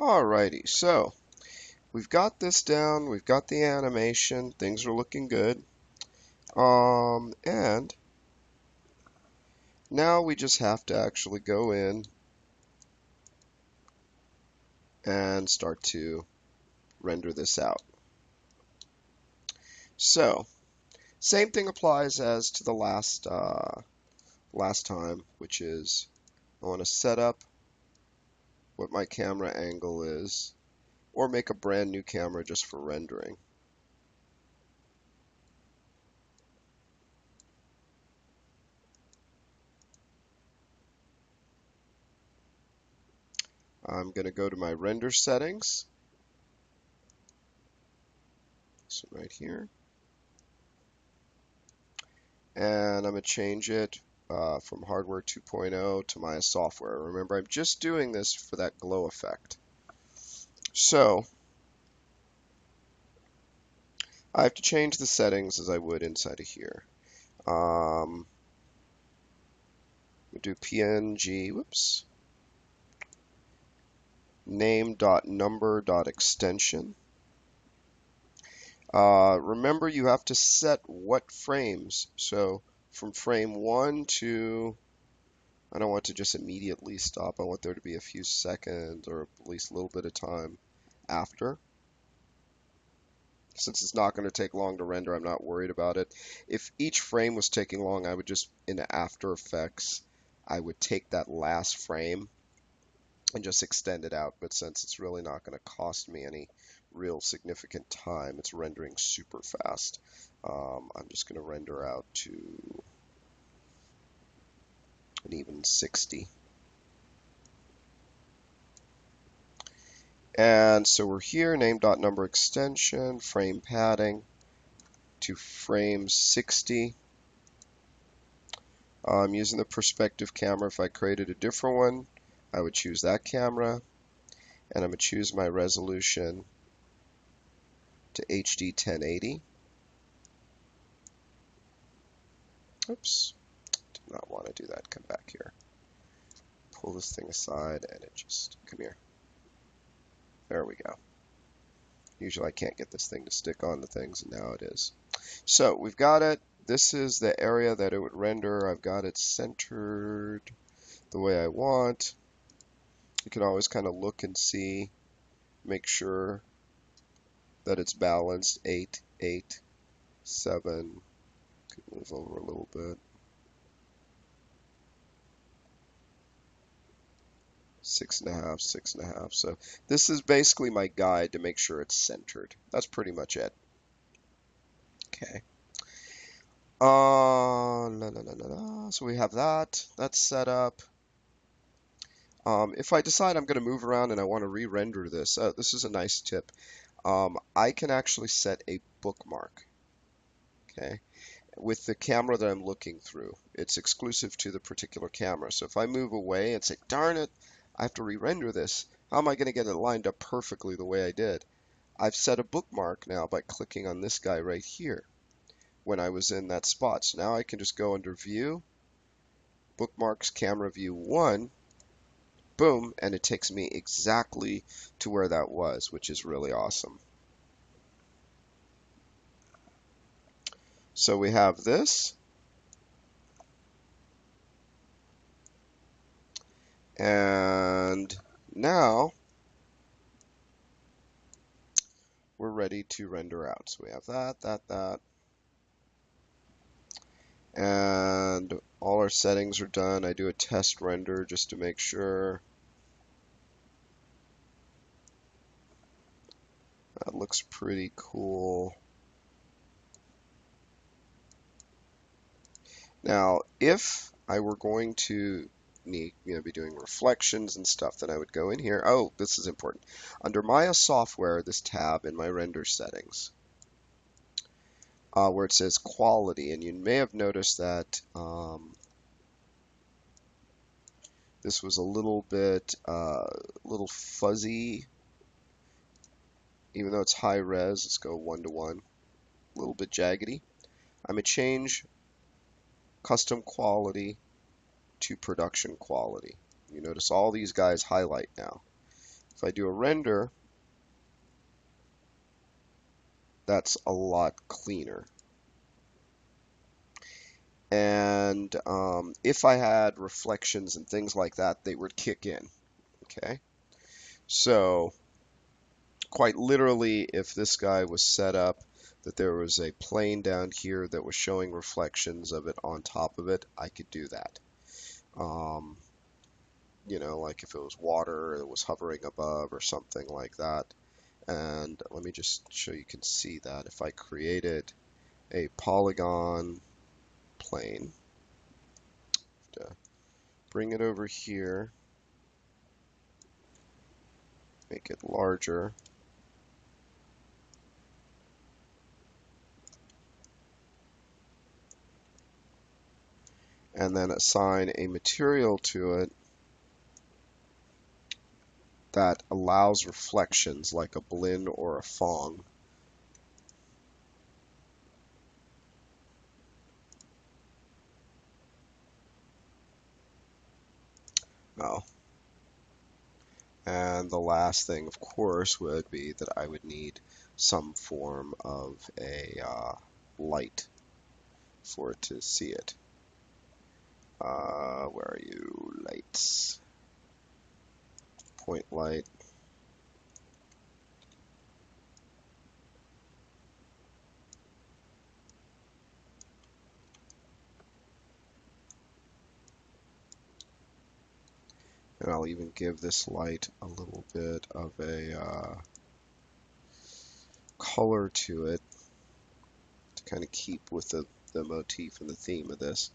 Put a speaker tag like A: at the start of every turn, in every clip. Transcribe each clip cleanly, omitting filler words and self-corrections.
A: Alrighty, so we've got this down, we've got the animation, things are looking good. And now we just have to actually go in and start to render this out. So, same thing applies as to the last time, which is I want to set up what my camera angle is, or make a brand new camera just for rendering. I'm going to go to my render settings, so right here, and I'm going to change it from hardware 2.0 to Maya software. Remember, I'm just doing this for that glow effect. So I have to change the settings as I would inside of here. We do PNG, whoops, name.number.extension. Remember, you have to set what frames. So from frame 1 to, I don't want to just immediately stop. I want there to be a few seconds or at least a little bit of time after. Since it's not going to take long to render, I'm not worried about it. If each frame was taking long, I would just, in After Effects, I would take that last frame and just extend it out. But since it's really not going to cost me any real significant time, it's rendering super fast. I'm just going to render out to an even 60. And so we're here, name.number extension, frame padding to frame 60. I'm using the perspective camera. If I created a different one, I would choose that camera, and I'm going to choose my resolution to HD 1080. Oops, did not want to do that. Come back here. Pull this thing aside, and it just, come here. There we go. Usually I can't get this thing to stick on the things, and now it is. So we've got it. This is the area that it would render. I've got it centered the way I want. You can always kind of look and see, make sure that it's balanced. 8, 8, 7. Could move over a little bit. 6.5, 6.5. So this is basically my guide to make sure it's centered. That's pretty much it. Okay. So we have that. That's set up. If I decide I'm going to move around and I want to re-render this, this is a nice tip. I can actually set a bookmark. Okay. With the camera that I'm looking through. It's exclusive to the particular camera. So if I move away and say, darn it, I have to re-render this, how am I going to get it lined up perfectly the way I did? I've set a bookmark now by clicking on this guy right here when I was in that spot. So now I can just go under View, Bookmarks, Camera View 1, boom, and it takes me exactly to where that was, which is really awesome. So we have this. And now we're ready to render out. So we have that. And all our settings are done. I do a test render just to make sure. That looks pretty cool. Now, if I were going to be doing reflections and stuff, then I would go in here. Oh, this is important. Under Maya Software, this tab in my render settings, where it says quality, and you may have noticed that this was a little bit little fuzzy. Even though it's high res, let's go 1:1. A little bit jaggedy. I'm going to change custom quality to production quality. You notice all these guys highlight now. If I do a render, that's a lot cleaner. And if I had reflections and things like that, they would kick in. Okay, so quite literally, if this guy was set up that there was a plane down here that was showing reflections of it on top of it, I could do that. Um, you know, like if it was water that was hovering above or something like that. And let me just show you can see that. If I created a polygon plane, to bring it over here, make it larger, and then assign a material to it that allows reflections like a Blinn or a Phong. Oh. And the last thing, of course, would be that I would need some form of a light for it to see it. Where are you? Lights. Point light. And I'll even give this light a little bit of a color to it to kind of keep with the motif and the theme of this.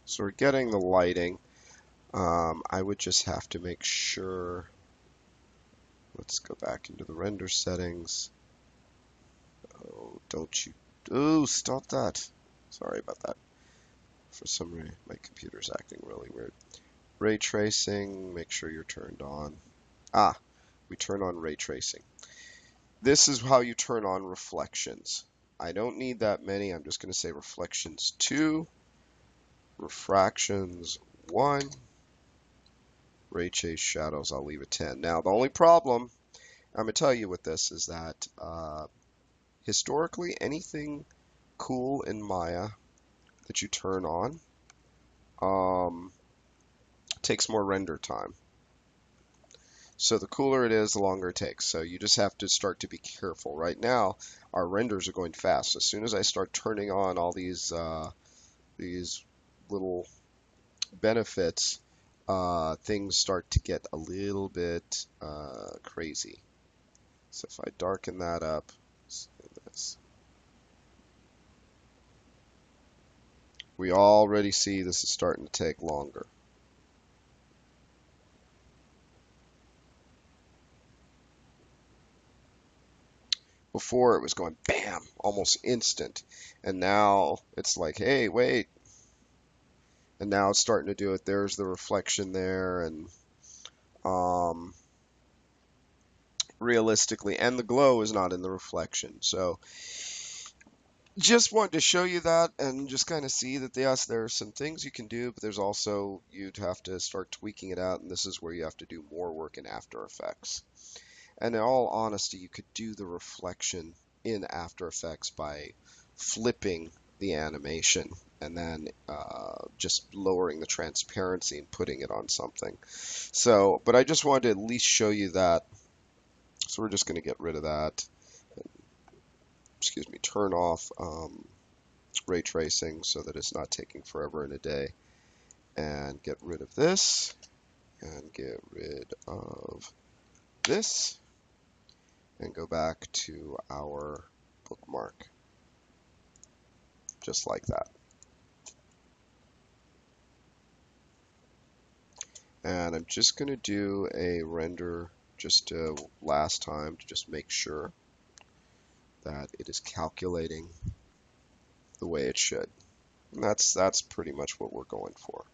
A: So we're getting the lighting. I would just have to make sure. Let's go back into the render settings. Oh, don't you. Oh, stop that. Sorry about that. For some reason, my computer's acting really weird. Ray tracing, make sure you're turned on. Ah, we turn on ray tracing. This is how you turn on reflections. I don't need that many. I'm just going to say reflections 2, refractions 1, ray chase shadows, I'll leave it 10. Now, the only problem I'm going to tell you with this is that historically, anything cool in Maya that you turn on takes more render time. So the cooler it is, the longer it takes. So you just have to start to be careful. Right now, our renders are going fast. As soon as I start turning on all these little benefits, things start to get a little bit crazy. So if I darken that up, we already see this is starting to take longer. Before it was going bam, almost instant. And now it's like, hey, wait. And now it's starting to do it. There's the reflection there, and realistically, and the glow is not in the reflection. So just wanted to show you that and just kind of see that, yes, there are some things you can do, but there's also, you'd have to start tweaking it out, and this is where you have to do more work in After Effects. And in all honesty, you could do the reflection in After Effects by flipping the animation and then just lowering the transparency and putting it on something. So, but I just wanted to at least show you that. So we're just going to get rid of that. Excuse me, turn off ray tracing so that it's not taking forever in a day. And get rid of this. And get rid of this. And go back to our bookmark. Just like that. And I'm just going to do a render just last time to just make sure that it is calculating the way it should. And that's pretty much what we're going for.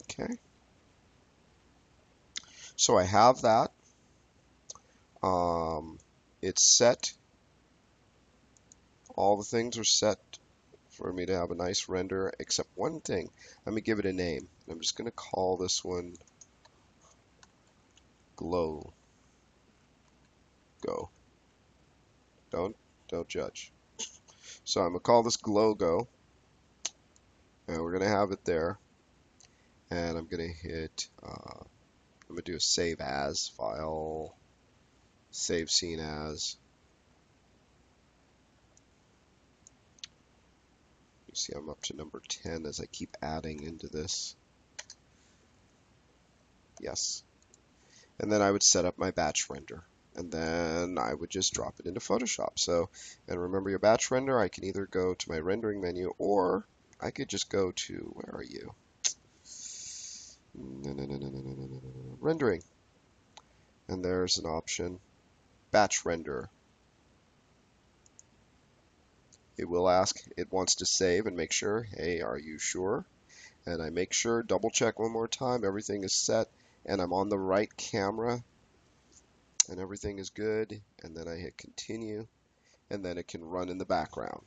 A: Okay. So I have that. It's set All the things are set for me to have a nice render, except one thing. Let me give it a name. I'm just going to call this one Glow Go. Don't judge. So I'm going to call this Glow Go, and we're going to have it there. And I'm going to hit, I'm going to do a save as file, save scene as. You see I'm up to number 10 as I keep adding into this. Yes. And then I would set up my batch render. And then I would just drop it into Photoshop. So, and remember your batch render, I can either go to my rendering menu or I could just go to, where are you? Rendering. And there's an option, batch render. It will ask, it wants to save and make sure, hey, are you sure? And I make sure, double check one more time, everything is set and I'm on the right camera and everything is good. And then I hit continue and then it can run in the background.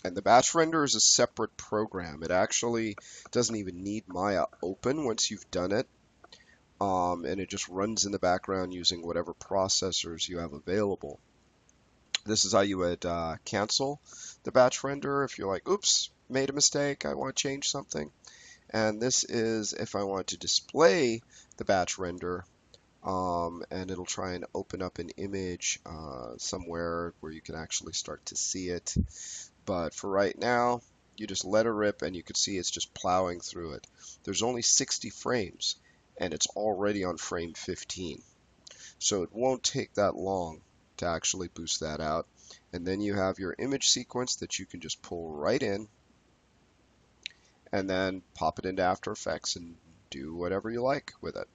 A: And the batch render is a separate program. It actually doesn't even need Maya open once you've done it. And it just runs in the background using whatever processors you have available. This is how you would cancel the batch render if you're like, oops, made a mistake, I want to change something. And this is if I want to display the batch render, and it'll try and open up an image somewhere where you can actually start to see it. But for right now, you just let it rip and you can see it's just plowing through it. There's only 60 frames and it's already on frame 15. So it won't take that long to actually boost that out. And then you have your image sequence that you can just pull right in and then pop it into After Effects and do whatever you like with it.